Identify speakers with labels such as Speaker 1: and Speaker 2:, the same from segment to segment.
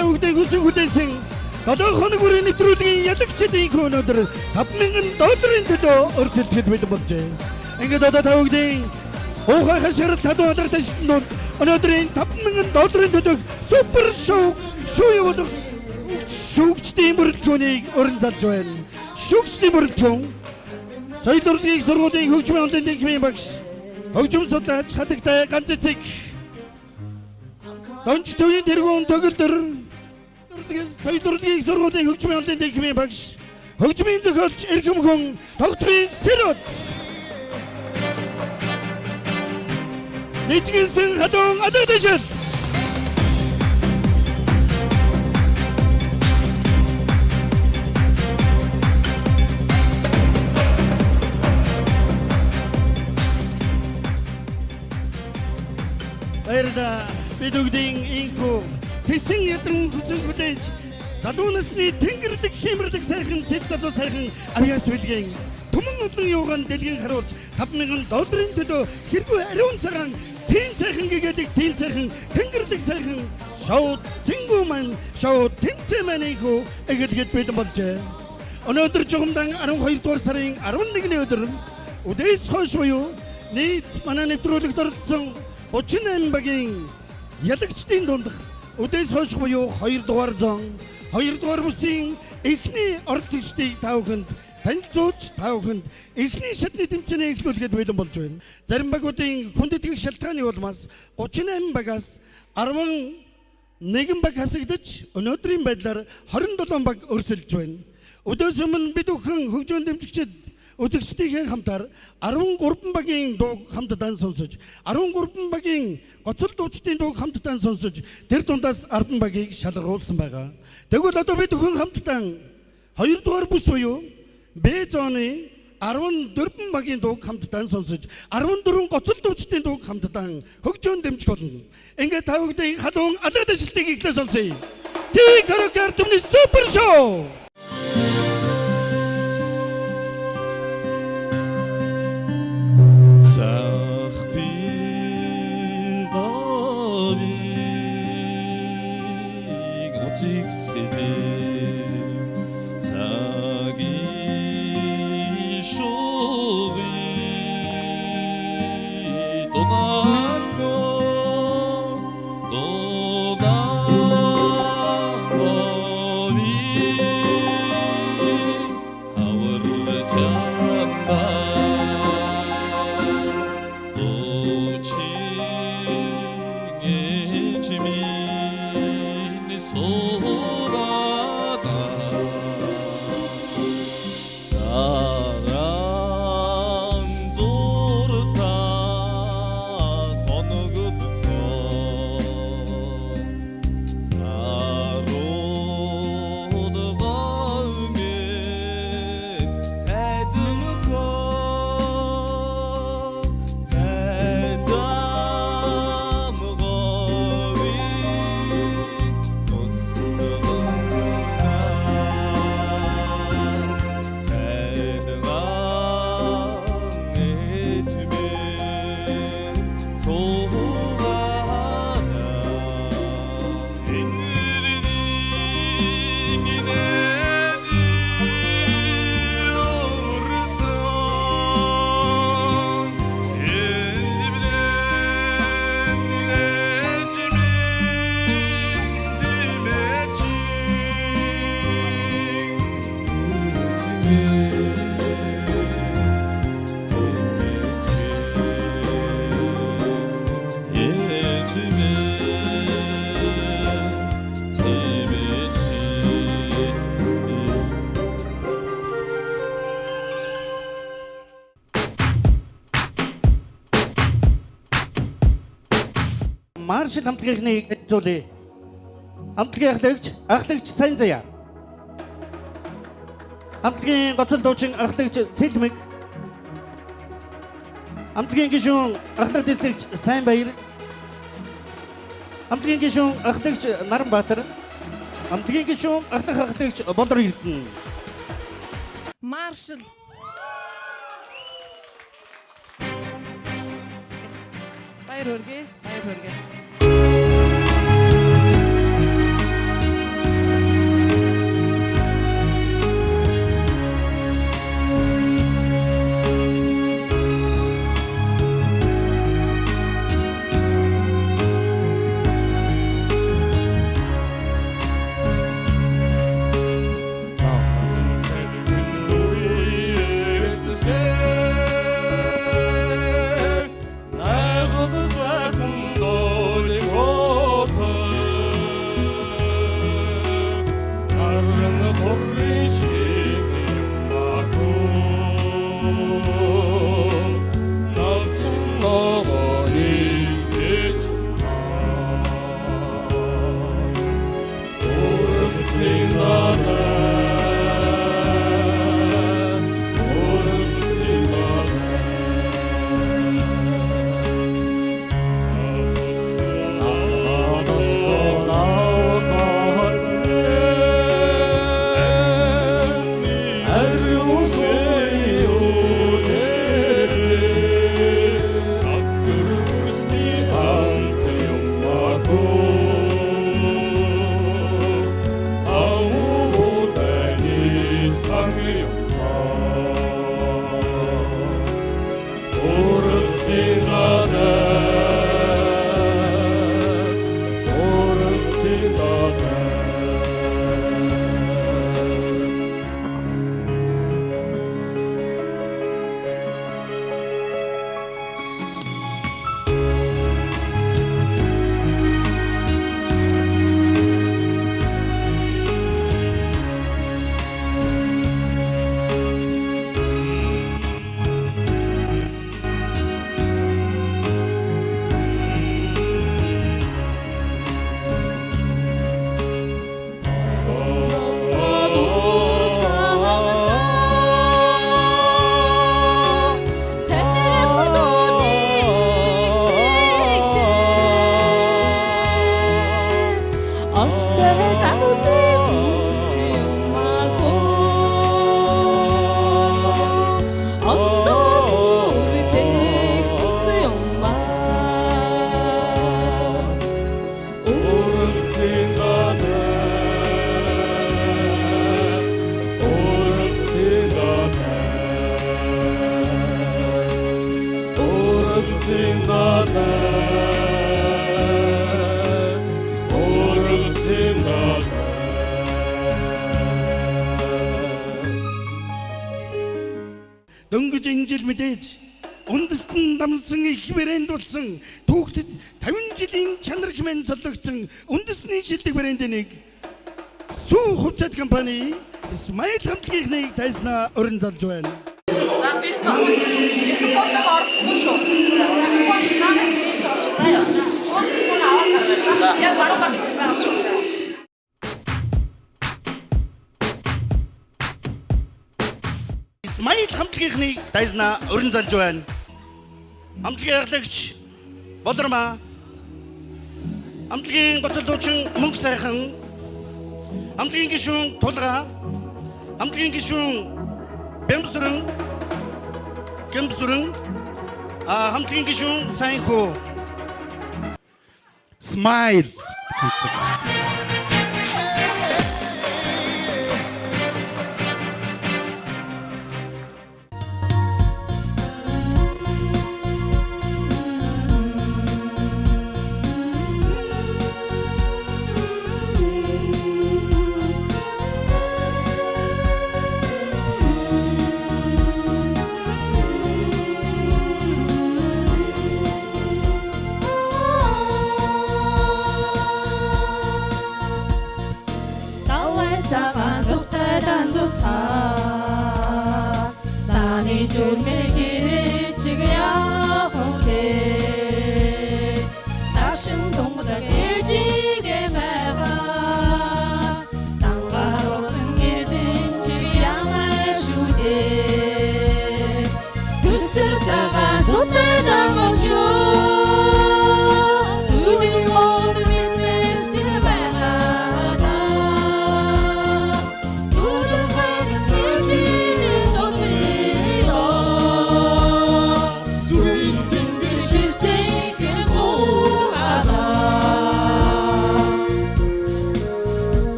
Speaker 1: тавигдын хүсэн хүлээсэн одоо хоног бүрийн нэвтрүүлгийн ялагчдын өнөөдөр 5,000 долларын төлөө өрсөлдөж бэлэн болжээ. Ингээд одоо тавигдын хуухай хашгирал талбай ташднууд өнөөдрийн 5,000 долларын төлөө супер шоу явуулах шүүгчдийн бүрэлдэхүүнийг уран залж байна. Шүүгчдийн бүрэлдэхүүн соёл урлагийн сургуулийн хөгжмийн онлайн тэнхимийн багш хөгжим судлаач хатагтай ганц эцэг Донч төвийн тэргуун төгөлдөр соёл урлагийн сургуулийн хөгжмийн онлайн тэнхимийн багш хөгжмийн зохиолч эрхэм хүн тогтмын сэрот Нэчгэнсэн хадуун адагдэшэл Баярлалаа. Бид бүгдийн инхүү тэсэн ядан хүсэн хүлээж залуу насны тэнгэрлэг хэмэрлэг сайхан цэц залуу сайхан авьяас билгэн түмэн олон юугаан дэлгэн харуулж 5,000 долларын төлөө хэргүй ариун цагаан тийм сайхан гэгэдэг тийм сайхан тэнгэрлэг сайхан шоу цэнгүү маань шоу тэмцээ маань инхүү эгэлгээд бэлэн болжээ. Өнөөдөр жухамдан 12 дугаар сарын 11-ний өдөр үдээс хойш буюу нийт манай нэвтрүүлэгт оролцсон 38 багийн ялагчдын дундх үдээс хойш буюу 2 дугаар зон 2 дугаар бүсийн эхний оролцогчдыг тавханд танилцуулж тавханд эхний шатны тэмцээний эхлүүлгээд бэлэн болж байна. Зарим багуудын хүндэтгэх шалтгааны улмаас 38 багаас 11 баг хасагдаж өнөөдрийн байдлаар 27 баг өрсөлдөж байна. Өдөөс өмнө бид бүхэн хөгжмийн дэмжигчид үзэгчдийн хамтаар 13 багийн дууг хамтдаа сонсож 13 багийн гоцол дуучдын дууг хамтдаа сонсож тэр дундаас 10 багийг шалгаруулсан байгаа. Тэгвэл одоо бид бүхэн хамтдаа 2 дугаар бүс буюу Б зооны 14 багийн дууг хамтдаа сонсож 14 гоцол дуучдын дууг хамтдаа хөгжмөн дэмжих болно. Ингээд тавигдын халуун алга дэвшлтийг ихлэ сонсъё. Тий каракер түмний супер шоу. Маршал хамтлагийнхны зөвлөе. Хамтлагийн ахлагч сайн заяа. Хамтлагийн гоцол дуучин ахлагч Цэлмэг. Хамтлагийн гишүүн ахлах дэслэгч Сайн Баяр. Хамтлагийн гишүүн ахлагч Наранбаатар. Хамтлагийн гишүүн ахлагч Болор Эрдэнэ.
Speaker 2: Маршал Баяр хүргэе.
Speaker 1: Дөнгөж энэ жил мэдээж үндэстэн дамсан их брэнд болсон түүхтэд 50 жилийн чанар хэмээн цоллогдсон үндэсний шилдэг брэндийн нэг Сүү хувьцат компани Смайл хамтлагийнхныг тайзнаа уран залж байна. Смайл хамтлагийнхныг тайзнаа уран залж байна. Хамтлагийн ахлагч Болормаа, хамтлагийн гоцол дуучин Мөнх сайхан, хамтлагийн гишүүн Тулгаа, хамтлагийн гишүүн Бэмсүрэн, хамтлагийн гишүүн Сайнхүү.
Speaker 2: Smile.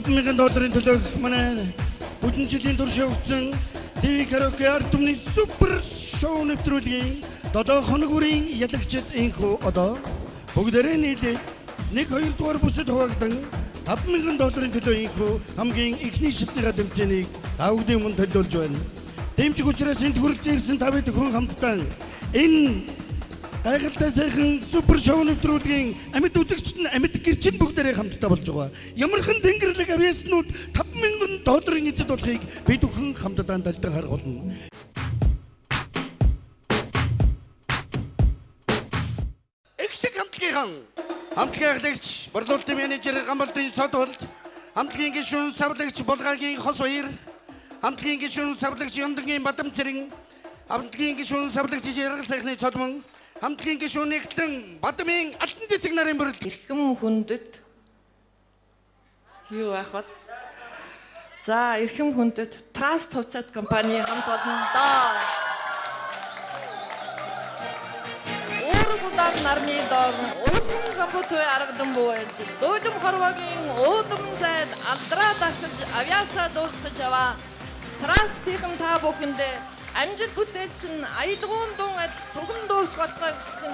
Speaker 1: $5,000 төлөх манай бүхэн жилийн турш явагдсан ТV караоке арт түмний супер шоу нэвтрүүлгийн 7 хоног бүрийн ялагчид инхүү одоо бүгдээрээ нийлээд 1-2 дугаар бүсэд хуваагдан $5,000 төлөө инхүү хамгийн ихний шатныхаа тэмцээнийг тавгдын өмнө төлөөлж байна. Дэмжиг учраас энд хүрэлцэн ирсэн та бид хүн хамтдаа энэ гайхалтай сайхан супер шоу нэвтрүүлгийн амьд үзэгчид амьд гэрчин бүгдээрээ хамтдаа болж байгаа. Ямархан тэнгэрлэг авьяаснууд $5,000 эзэд болохыг бид бүхэн хамтдаа талдан харах болно. Эксэг хамтлагийн ахлагч борлуулалтын менежер Гамбалдын Содвол, хамтлагийн гишүүн савлагч Булгаагийн Хос Баяр, хамтлагийн гишүүн савлагч Ёндгийн Бадамцэрэн, хамтлагийн гишүүн савлагч Жаргал сайхны Цолмон, хамтлагийн гишүүн Нэгтлэн Бадамын Алтан цэцэг нарын бүрэл
Speaker 3: эрхэм хүндэт юу байх вэ? За эрхэм хүндэт Траст хувьцат компани хамт олон доо. Уургудар нарны доор уурхан самбутой аргадан бууж дөөдөм хорвогийн уудам зайд алдраа дахиж авьяасаа дуусгаж аваа. Трастийн та бүхэндээ амжилт бүтээлчин аялгуун дун адил түгэн дуусгалтаа гэсэн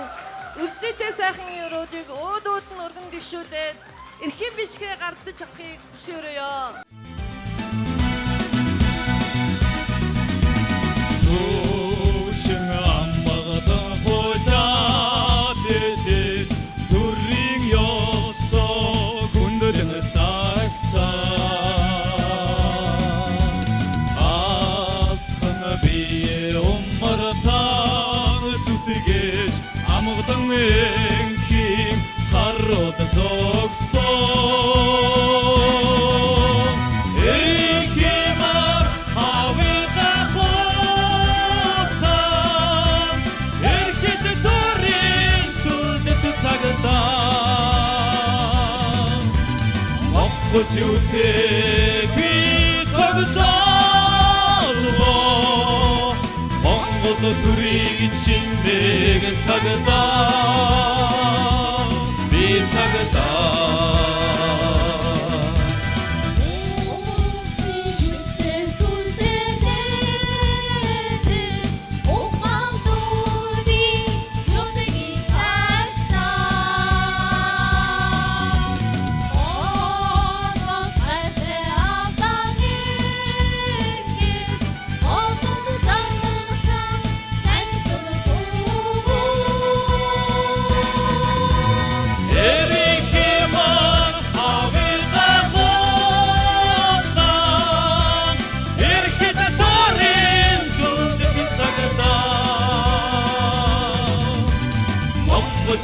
Speaker 3: өвзөтэй сайхан өрөөдийг өөдөөд нь өргөн дэвшүүлээд эрхэм бичгээ гардаж авахыг хүсээрээ.
Speaker 4: Umar tağ sütüge
Speaker 2: 힘 가로다 적소 이기만 하위가 호사 이렇게 뜻돌인 술대도 작은다 먹고 지우세 귀 적은 또 둘이 침대가 작은다 미작은다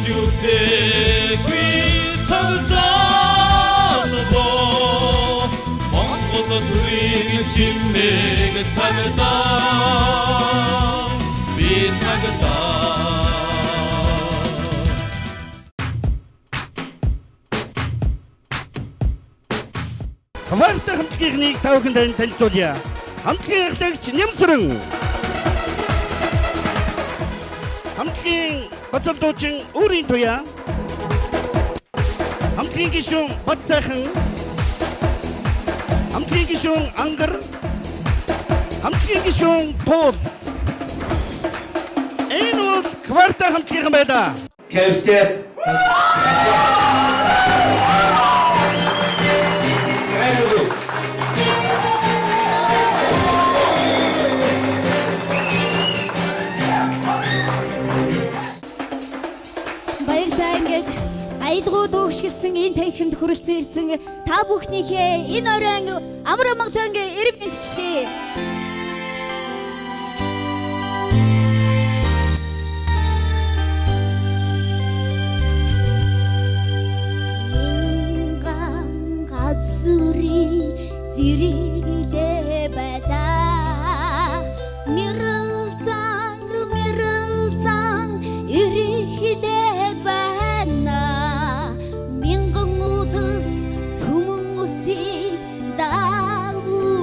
Speaker 2: 주세 귀 작은 자노보 먹고도 둘이 심내가 작은다 미작은다
Speaker 1: Хаваартай хамтгийнхнийг та бүхэнд танилцуулъя. Хамтгийн ахлагч Нямсран. Хамтгийн гоцол дуучин Өөрийн туяа. Хамтгийн гишүүн Бадцайхан. Хамтгийн гишүүн Ангар. Хамтгийн гишүүн Туул. Энэ бол хаваартай хамтгийн байлаа.
Speaker 4: Кэвстэ
Speaker 5: Баярлалаа ингээд аялгуу дүүшгэлсэн энэ танхимд хүрэлцэн ирсэн та бүхнийхээ энэ оройн амар амгалан эрэг мэдчлээ. Газурын зэрэглээ байлаа мэрэлзан ирэхлээд байна мянган улс түмэн үсийг дагуулаа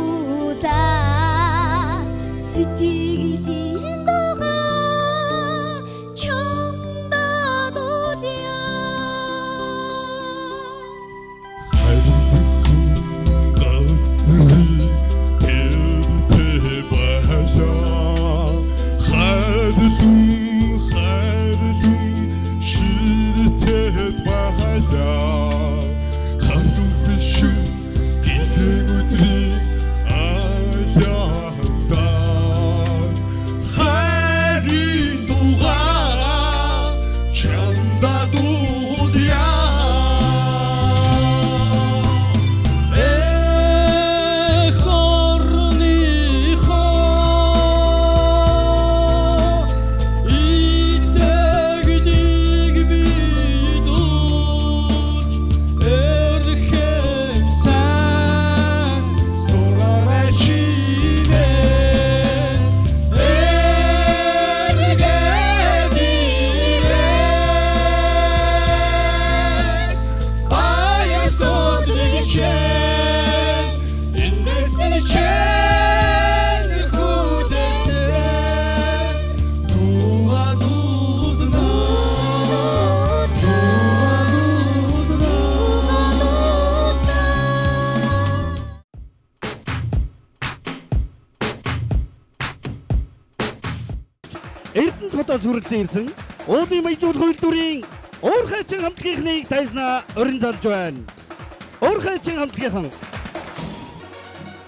Speaker 5: сэтгэлийн дага чамдад үлээ
Speaker 1: Эрдэнэт хотоос хүрэлцэн ирсэн уудын баяжуулах үйлдвэрийн Уурхайчин хамтгийнхнийг тайзнаа өрн залж байна. Уурхайчин хамтгийнхан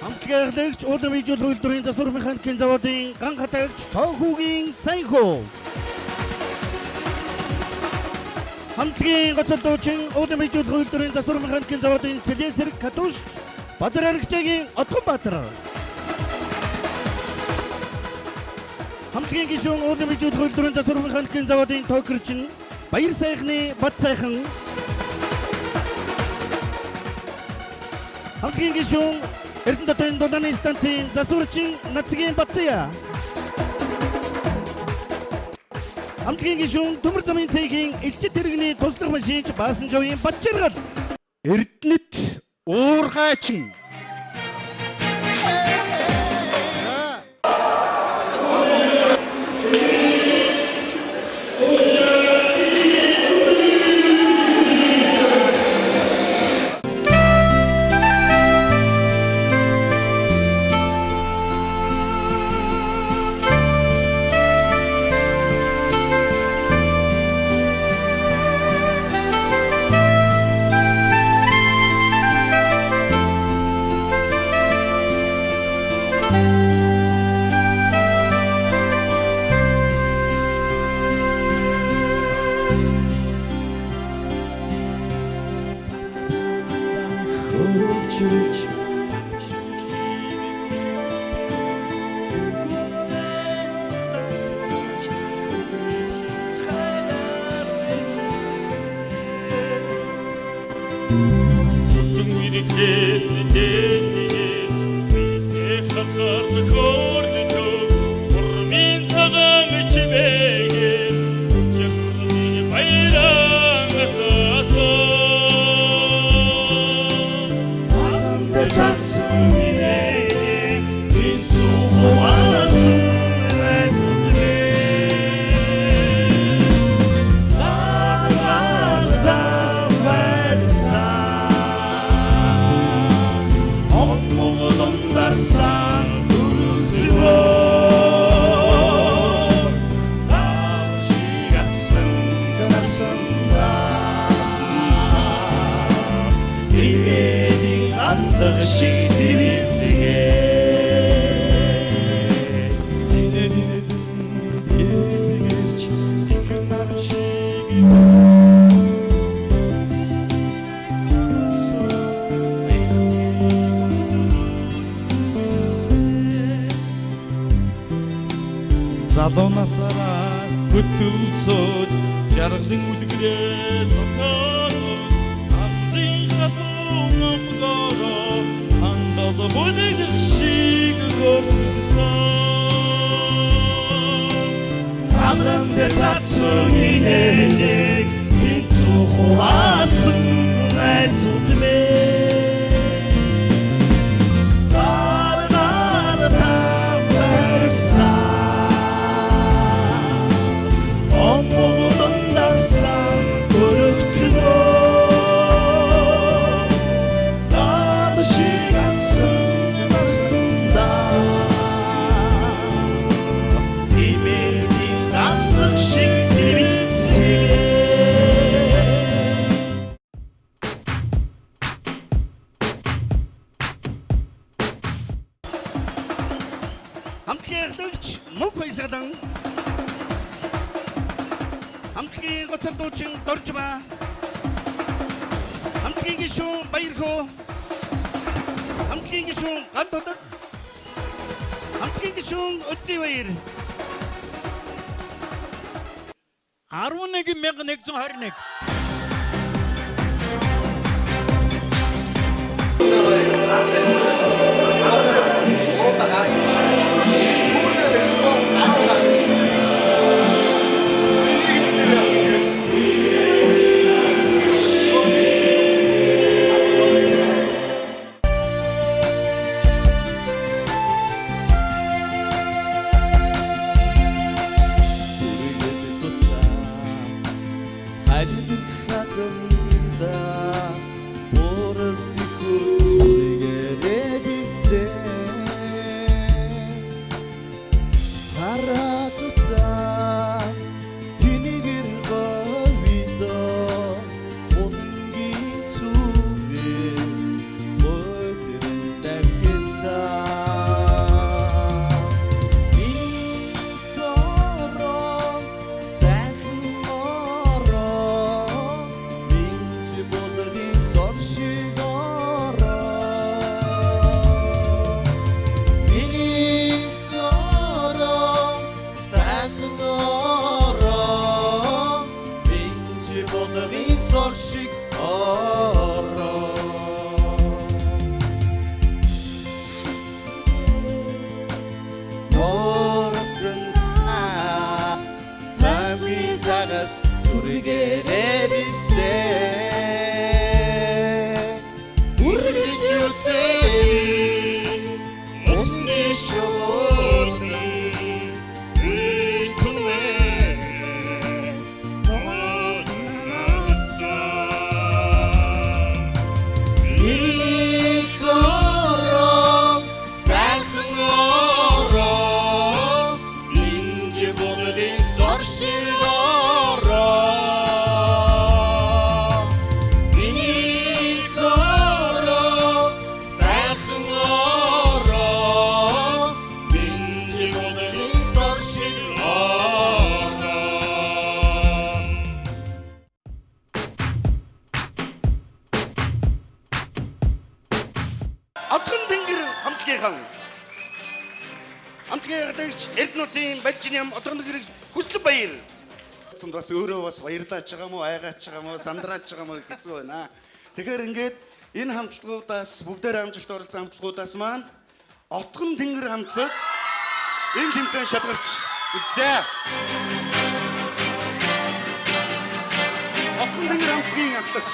Speaker 1: хамтгийн ахлагч уудын баяжуулах үйлдвэрийн засвар механикийн заводын ган хатагч Тоохүүгийн Саяхуу. Хамтгийн гоцол дуучин уудын баяжуулах үйлдвэрийн засвар механикийн заводын Слесарь Катуш Бадар Аригчаагийн Отгонбаатар. Хамтгийн гишүүн уудын баяжуулах үйлдвэрийн засвар механикийн заводын Токерчин Баяр сайхны бат сайхан хамтгийн гишүүн Эрдэнэтийн дулааны станцын засварчин нацгийн Батцая хамтгийн гишүүн Төмөр замын цэгийн элчит тэрэгний туслах машинч Баасан жовын Батчаргал Эрдэнэт уурхайчин
Speaker 2: Залуунасараа хөтөлсөж жаргалын үлгэрээ цохоод амрын хатуун амгаараа хандал бүдэх шиг гордсон амран дээр цацсан инээлэг хинцүү хулаасан найзууд мэ
Speaker 1: 함께 고참도층 떨지마 함께 기숑 바이르코 함께 기숑 감도덕 함께 기숑 어찌와이르
Speaker 4: 11,121 байгаас сүргээрээ бисээ үргэлж үцээ усны шоолны
Speaker 1: Отгон тэнгэр хамтлагийн хамтлагийн гадагч Эрдэнэтийн Балжиням отгон тэнгэрийг хүслэн баяр. Бас өөрөө бас баярлаач байгаа мó, айгаач байгаа мó, сандраач байгаа мó хэцүү байна. Тэгэхээр ингээд энэ хамтлагуудаас бүгдээр амжилт оролцсон хамтлагуудаас маань отгон тэнгэр хамтлаг энэ тэмцээн шалгарч үлдлээ. Отгон тэнгэр хамтлагийн хамтлагч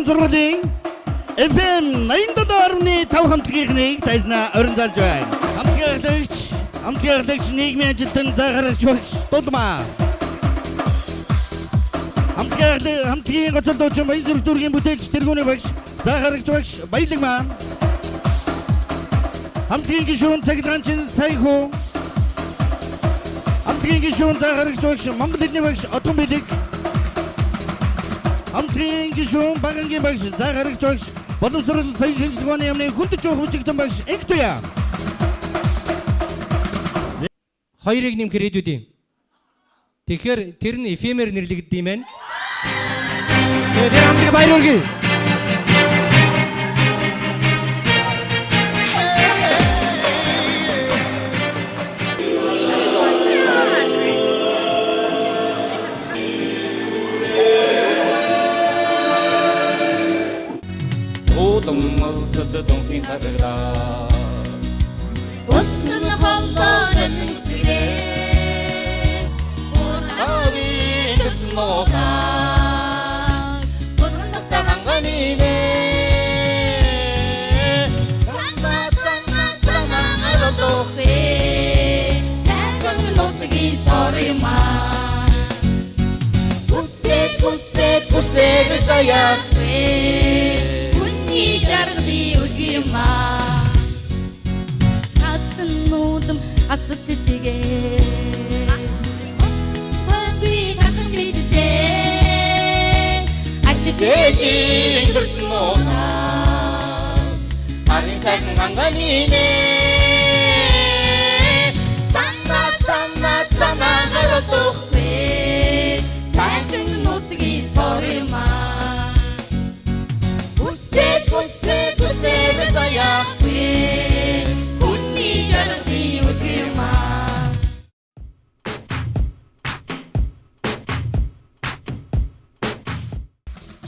Speaker 1: Сургуулийн FM 87.5 хамтлагийнхнийг тайзнаа орон залж байна. Хамтлагч нийгмийн ажилтан заагарч багш Дулмаа. Хамтлагийн гоцол дуучин баян зэрэг дүүргийн бүтээлч Тэргүүний багш заагарч багш Баялагмаа. Хамтлагийн гишүүн цагтгаанчин Сайхуу. Хамтлагийн гишүүн заагарч багш Монгол хэлний багш Отгон Бэлэг. Хамтлагийн гишүүн Багангийн багш заагарч багш боловсрол соёл шинжилгээний яамны хүндэч хөгжигдэн багш Энхтуя.
Speaker 6: Хоёрыг нэм хэрэгдүүд юм. Тэгэхээр тэр нь эфемер нэрлэгддэг юм байна. Тэр хамтлаг баяр хүргэе.
Speaker 5: Усны холлоон зүрээ Урхавын төснөга Бурхан ханганы Сама ародохе Саган нотги сорима Пусте заяхе хүний жаргалын үлгий юм аа. Хатан нүүдм асад сэтгэгээ тонгүй тахаж бичсэн ачдээжин дурсан мууна арын сайхан ханганы нэ санаа гаруудахгүй сайхан нутгийн сорьмаа үстэй заяахгүй хүний жаргалын үлгий юм аа.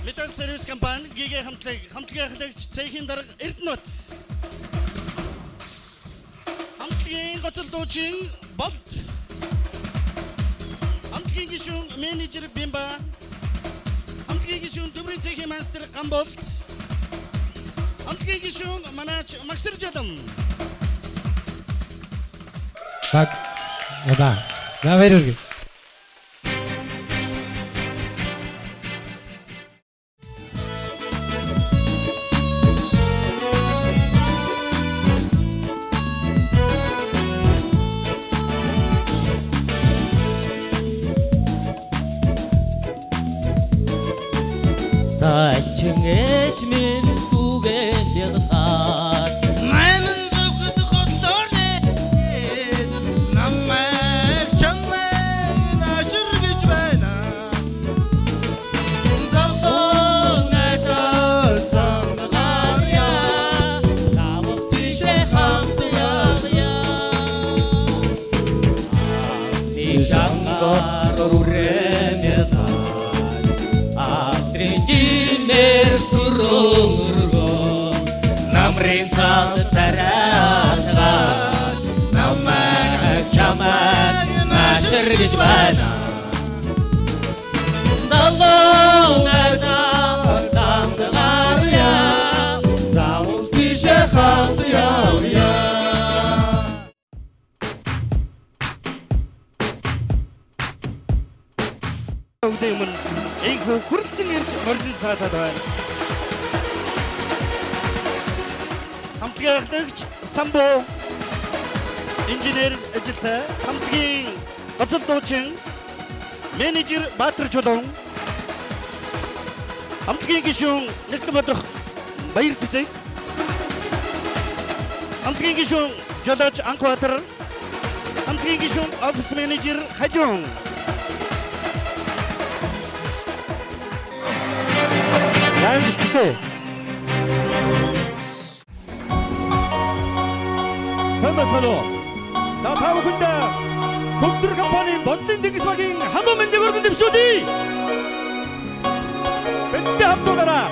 Speaker 1: Металл сервис компани ГГ хамтлагийн ахлагч цэхийн дарга Эрдэнэт. Хамтлагийн гоцолдуучин Болт. Хамтлагийн гишүүн менежер Бимба. Хамтлагийн гишүүн Төмрийн цэхийн мастер Гамболт. Хамтлагийн гишүүн манаач Максэр Жадам.
Speaker 6: Так. Да. Да, баярлалаа.
Speaker 7: Зайчин ээж минь түгэн бэлхаар
Speaker 2: Майман зөвхөд хотлооны намайг чамайг аширгэж байна.
Speaker 7: залуу найдаа замгарья намайг тийшээ хамтлагя нишангаар үрэмэт Тринжинер турурго намрын тал тараатгаа намайг чамайг маширгэж байна. Залуу найдаа замгарья заавал тийшээ хамт явъя.
Speaker 1: Өгдөөмөн энхүү хүрцэн ирж морил саатаад байна. Хамтлагийн ахлагч Самбо инженер ажилтай хамтлагийн гоцолдуучин менежер Баатар Чулуун хамтлагийн гишүүн Нэглэн бодох Баяр Цэцэг хамтлагийн гишүүн Жолооч Анхбаатар хамтлагийн гишүүн офис менежер Хажуун Янжтсэ
Speaker 2: Санаа. За та бүхэндээ Хөгтөр компанийн бодлын тэнгис багийн халуун мэндийг өргөн дэвшүүлье. Бидтэй хамтуулаарай.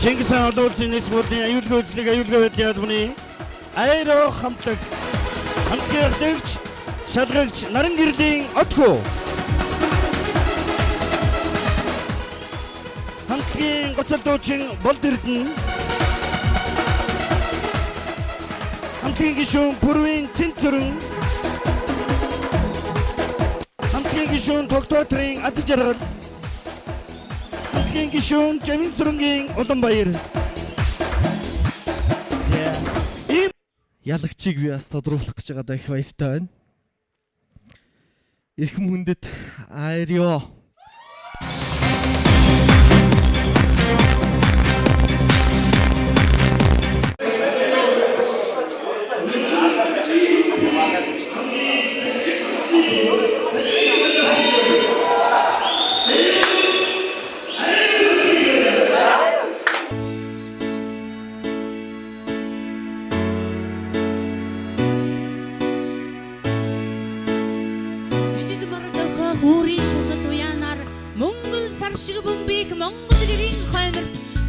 Speaker 1: Чингис хаан олон улсын нийс бүрийн аюулгүй үзлэг аюулгүй байдлын албаны Айро хамтлаг хамтгийн ардагч шалгагч Наран гэрлийн Отхоо хамтгийн гоцолдуучин Болд Эрдэнэ хамтгийн гишүүн Пүрвийн Цэнцүрэн хамтгийн гишүүн Тогтоотрын Ад Жаргал хамтгийн гишүүн Жамин Сүрэнгийн Улаанбаяр
Speaker 2: Ялагчийг би бас тодруулах гэж байгаадаа их баяртай байна. Эрхэм хүндэт Айрио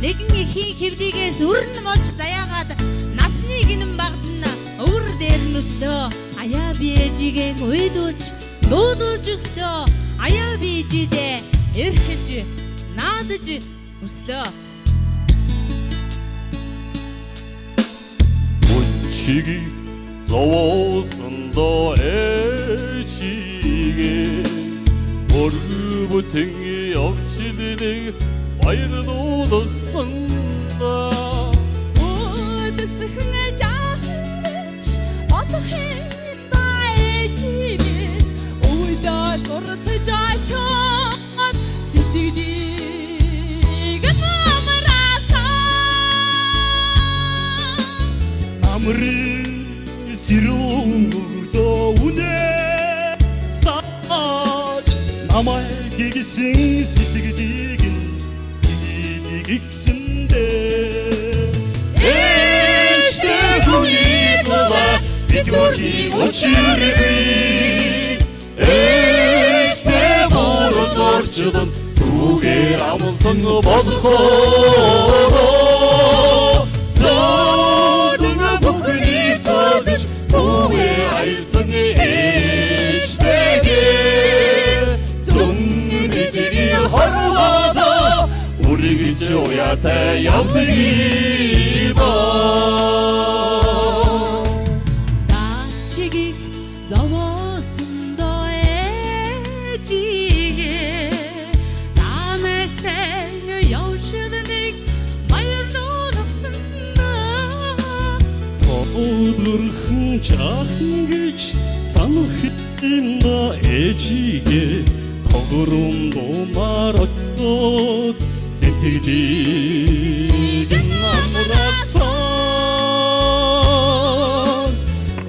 Speaker 8: нэгэн ихийн хэвлийгээс өрн мож заяагаад насны гинэн багдана өвөр дээр нүстөө аяа биежигээ уйлуулж дуудуулж өстөө аяа биежидээ эрхэж наадаж өстөө
Speaker 9: үнчиги зовоосондоо ээжигээ өргөбөтэн явчлэлэг Bayırlıksında
Speaker 8: Odasıhın cahilç Otuhin daecini Uyda sortacaşan Siddiğin amırasan
Speaker 9: Amrı sirulda une Saç Namay gigisin siddiğin İkisinde İşte bu yılda bitiyor ki uçurdu İşte boruzlarçılın su geramızın balıkları Zadını bu kını sadıç bu ayısın işte Zungını harvada 우리 조야대 양들이봐
Speaker 8: 나치기 저웠음도 애지게 남의 생을 여주는 마을로 없습니다
Speaker 9: 더들흥 작은 güç sanıhında 애지게 더구름도 말았고 Sevdiğin amurasan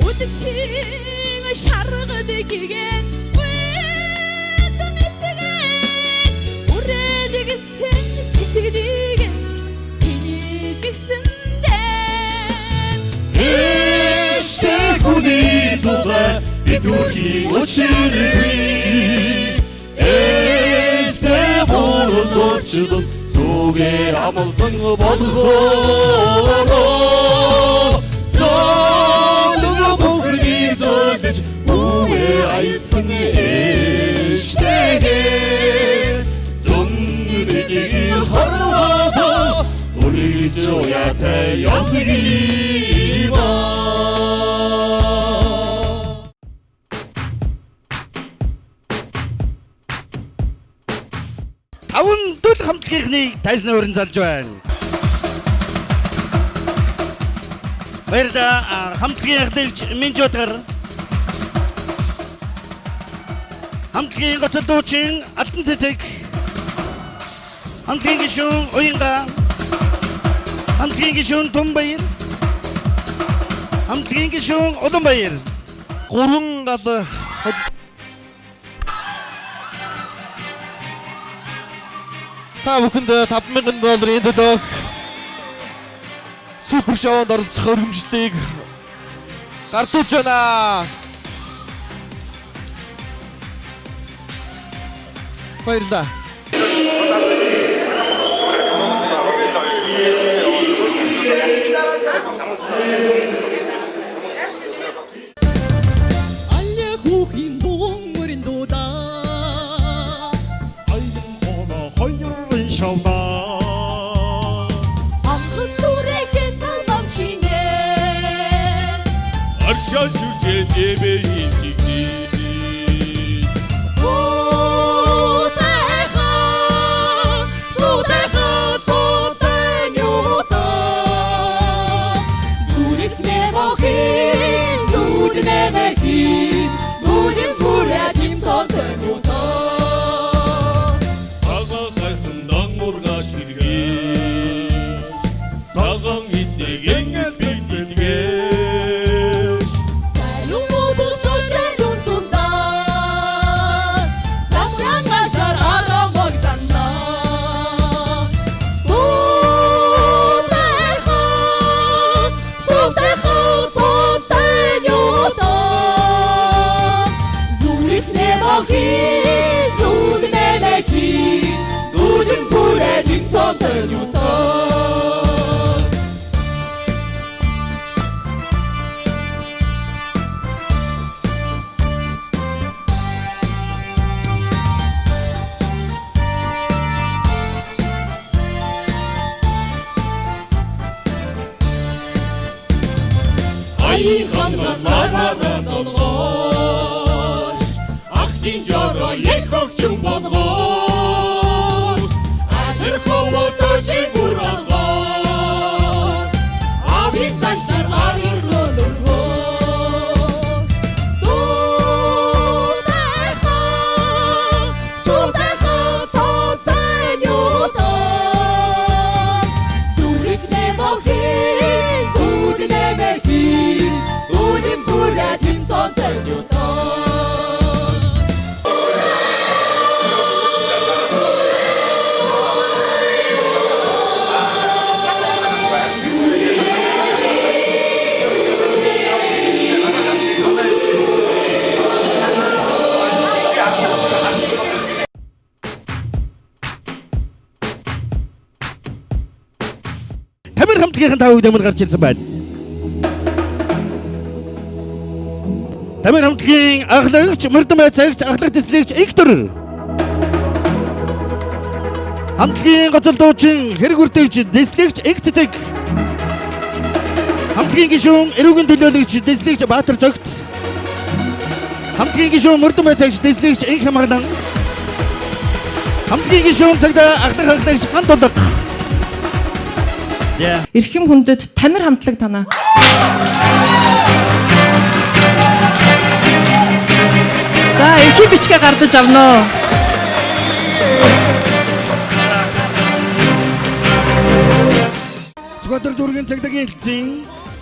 Speaker 8: Udışın şargıda gigen Uyudım ettigen Uğradıgısın sevdiğin Kenilgisinden
Speaker 9: İşte kunizuda Bituki uçurdu Elde boruzlarçılın 속에 아무성 버드거로 성능의 복근이 서든지 우에 아이성의 에시대게 정글에게 하루하다 우리 조야 태양이마
Speaker 1: таван дөл хамтлагийнхныг тайзны өрн залж байна. Баярлалаа хамтлагийн ардагч Минжотгар. Хамтлагийн гоцолдуучин Алтан цэцэг. Хамтлагийн гишүүн Уянга. Хамтлагийн гишүүн Тумбаяр. Хамтлагийн гишүүн Улаанбаяр.
Speaker 2: гурван гал та бүхэнд $5,000 төлөөх супер шоунд оролцох өргөмжлөлтийг гардуулж байна. Баярлалаа.
Speaker 8: 알레후힌 동물인 도다
Speaker 2: 아이는 허여를 샤우나
Speaker 8: 방긋돌에게 넘치네
Speaker 9: Arşan şuşen ebeğin dikti
Speaker 8: 도대하 소대하 도대뇨다 누릿 내먹힌 누릿 내먹힌 누릿 부랴짐 도대뇨다
Speaker 9: Sağa kaykından murgaç girgeç Sağın ittigen bildirgeç
Speaker 8: Saludo soşer untundan Safrangaçlar aramoksandan Dodeha Sodeha Dodeñoda Zurit nemohin Zud nemekin Dudin puredim Dodeñoda Ayıkandan larlara dolgoş Akdin yara yekokçum bolgoş Azır komutoci buralgoş Abin taşlar arır olurgoş Dodeha Sodeha Dodeñoda Zurit nemohin Zud nemekin Dudin puredim Dodeñoda
Speaker 1: Тамир хамтлагийн тав үедэмэр гарч ирсэн байна. Тамир хамтлагийн анхлагч, мөрдөн байцаагч, анхлаг төслөгч Эктор. Хамтлагийн гоцол дуучин, хэрэг үрдэгч, дэслэгч Эгцэцэг. Хамтлагийн гишүүн, эрүүгийн төлөөлөгч, дэслэгч Баатар Зогт. Хамтлагийн гишүүн, мөрдөн байцаагч, дэслэгч Энх Хамгадан. Хамтлагийн гишүүн, цагдаа анхлагч Гант Улга.
Speaker 3: Эрхэм хүндэт Тамир хамтлаг танаа. За эхийн бичгээ гардаж авнаа.
Speaker 1: Зүгтэр дүүргийн цагдаагийн хэлтсийн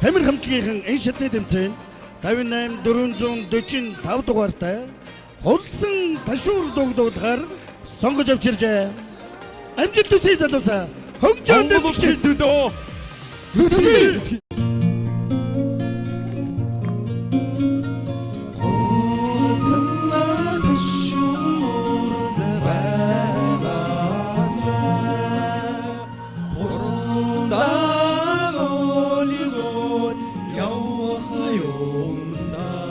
Speaker 1: Тамир хамтлагийн энэ шатны тэмцээн 58445 дугаартай хулсан ташуур дугдуудгаар сонгож авч иржээ. Амжилт хүсье залуусаа. Хөгжөөнд
Speaker 2: дэвчилдөө
Speaker 8: Bye.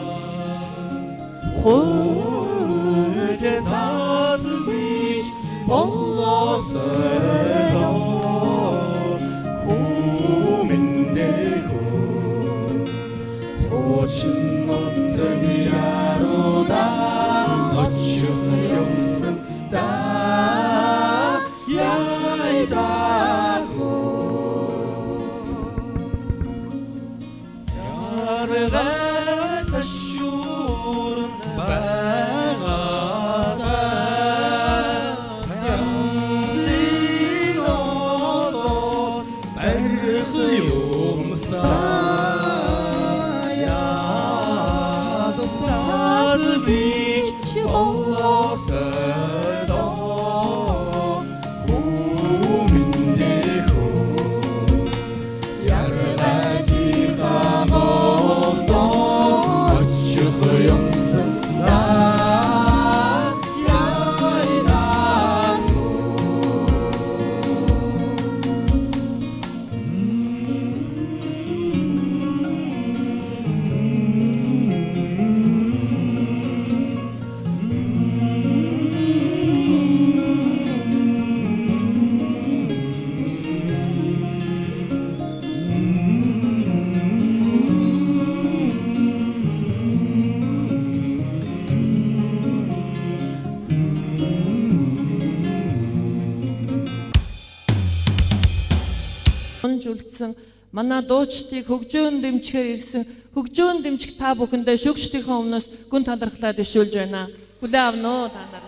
Speaker 3: үлдсэн манай дуучдыг хөгжөөн дэмжихээр ирсэн хөгжөөн дэмжих та бүхэндээ шүүгчдийн өмнөөс гүн талархлаа дэвшүүлж байна. Хүлээн авна уу та нар?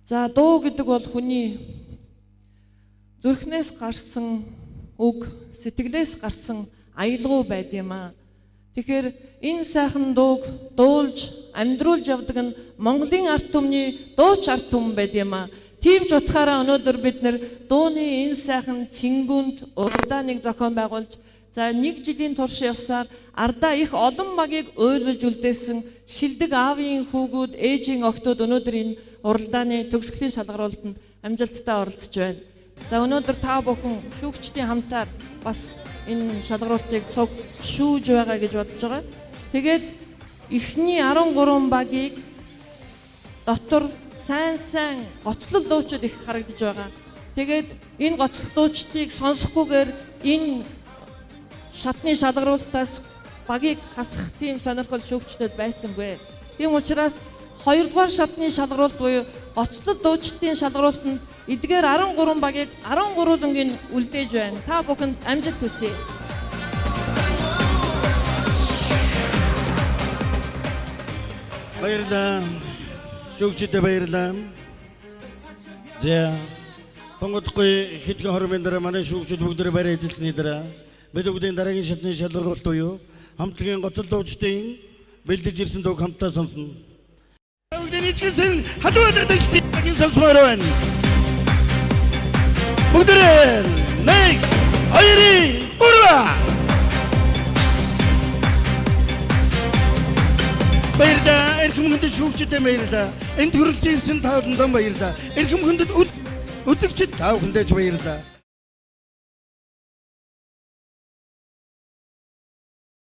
Speaker 3: За дуу гэдэг бол хүний зүрхнээс гарсан үг, сэтгэлээс гарсан аялгау байд юм аа. Тэгэхээр энэ сайхан дууг дуулж амьдруулж явдаг нь Монголын ард түмний дууч ард түмэн байд юм аа. Тийм ч утгаараа өнөөдөр бид нэр дууны энэ сайхан цэнгүнд уралдааныг зохион байгуулж за 1 жилийн турш явсаар ардаа их олон багийг уйлуулж үлдээсэн шилдэг аавын хүүгүүд, ээжийн охтууд өнөөдөр энэ уралдааны төгсгөлийн шалгаруулалтанд амжилттай оролцож байна. За өнөөдөр та бүхэн шүүгчдийн хамтаар бас энэ шалгаруултыг цуг шүүж байгаа гэж бодож байгаа. Тэгээд эхний 13 багийг дотор сайн гоцлол дуучид их харагдаж байгаа. Тэгээд энэ гоцлол дуучдыг сонсохгүйгээр энэ шатны шалгаруултаас багийг хасах тийм сонирхол шүүгчдэд байсангүй. Тийм учраас 2 дугаар шатны шалгаруулт буюу гоцлол дуучдын шалгаруултанд эдгээр 13 багийг 13-ын үлдээж байна. Та бүхэнд амжилт хүсье.
Speaker 1: Баярлалаа. Шүүгчдэд баярлалаа. За тонгодгүй хэдхэн хормын дараа манай шүүгчд бүгдээ барай эзэлсний дараа бид бүгдийн дараагийн шатны шалгаруулт буюу хамтлагийн гоцлол дуучдын бэлдэж ирсэн дууг хамтдаа сонсно. Бүгдийн ичгсэн хадваад дэжтийг сонсмоор байна. Бүгдээ 1 2 3 баярлалаа. Эрхэм хүндэт шүүгчдэд баярлалаа. Энд хүрэлцэн ирсэн та бүхэнд баярлалаа. Эрхэм хүндэт үзэгчид та бүхэндээ баярлалаа.